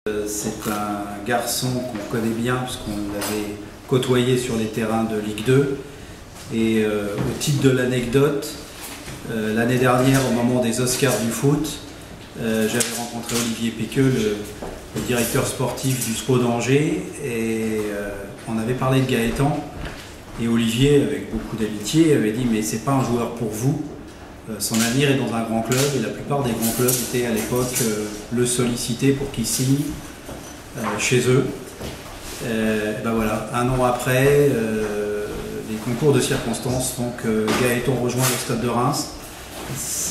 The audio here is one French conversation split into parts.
C'est un garçon qu'on connaît bien puisqu'on l'avait côtoyé sur les terrains de Ligue 2. Et au titre de l'anecdote, l'année dernière, au moment des Oscars du foot, j'avais rencontré Olivier Péqueux, le directeur sportif du SPO d'Angers, et on avait parlé de Gaëtan. Et Olivier, avec beaucoup d'amitié, avait dit « mais c'est pas un joueur pour vous, son avenir est dans un grand club ». Et la plupart des grands clubs étaient à l'époque le solliciter pour qu'il signe chez eux. Ben voilà, un an après, les concours de circonstances font que Gaëtan rejoint le Stade de Reims.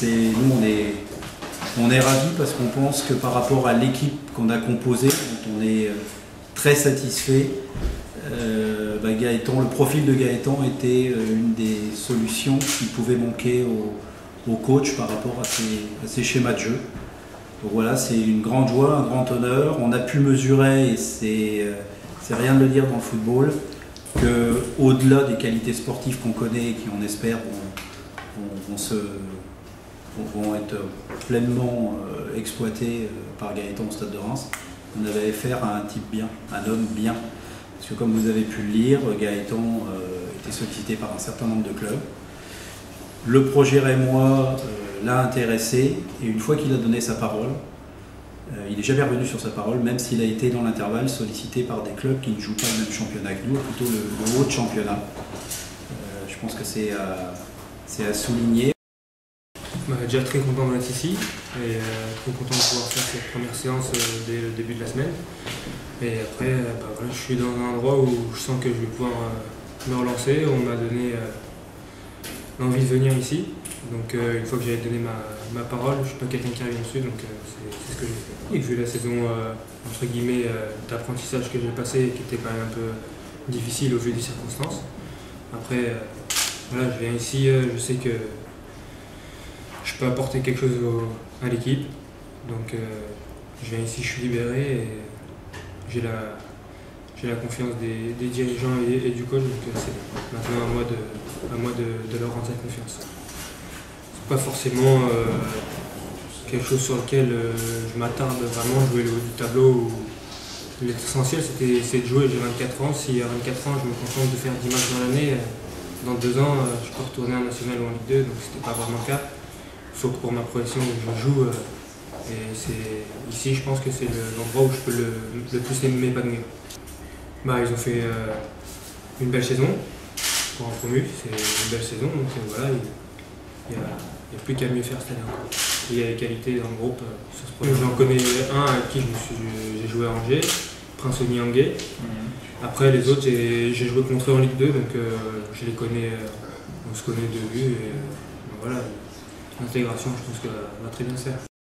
Nous, on est ravis parce qu'on pense que par rapport à l'équipe qu'on a composée, dont on est très satisfait, Gaëtan, le profil de Gaëtan était une des solutions qui pouvait manquer au coach par rapport à ses schémas de jeu. Donc voilà, c'est une grande joie, un grand honneur. On a pu mesurer, et c'est rien de le dire dans le football, qu'au-delà des qualités sportives qu'on connaît et qui, on espère, vont être pleinement exploitées par Gaëtan au Stade de Reims, on avait affaire à un type bien, un homme bien. Parce que comme vous avez pu le lire, Gaëtan était sollicité par un certain nombre de clubs. Le projet rémois l'a intéressé, et une fois qu'il a donné sa parole, il n'est jamais revenu sur sa parole, même s'il a été dans l'intervalle sollicité par des clubs qui ne jouent pas le même championnat que nous, plutôt le haut de championnat. Je pense que c'est à souligner. Déjà très content d'être ici et très content de pouvoir faire cette première séance dès le début de la semaine. Et après, voilà, je suis dans un endroit où je sens que je vais pouvoir me relancer. On m'a donné l'envie de venir ici. Donc une fois que j'avais donné ma parole, je ne suis pas quelqu'un qui revient dessus, donc c'est ce que j'ai fait. Et vu la saison entre guillemets d'apprentissage que j'ai passée, qui était quand même un peu difficile au vu des circonstances. Après, voilà, je viens ici, je sais que je peux apporter quelque chose à l'équipe. Donc je viens ici, je suis libéré et j'ai la confiance des dirigeants et du coach, donc c'est maintenant à moi de leur rendre cette confiance. C'est pas forcément quelque chose sur lequel je m'attarde vraiment, jouer le haut du tableau. L'essentiel c'est de jouer, j'ai 24 ans, si à 24 ans je me contente de faire 10 matchs dans l'année, dans 2 ans je peux retourner en National ou en Ligue 2, donc c'était pas vraiment le cas. Sauf pour ma progression où je joue, et ici je pense que c'est l'endroit où je peux le plus m'épanouir. Ils ont fait une belle saison pour un promu, c'est une belle saison, donc voilà, il n'y a plus qu'à mieux faire cette année encore. Il y a les qualités dans le groupe sur ce projet. J'en connais un avec qui j'ai joué à Angers, Prince Oniangé. Après les autres, j'ai joué contre eux en Ligue 2, donc je les connais, on se connaît de vue, et voilà. L'intégration, je pense qu'elle va très bien se faire.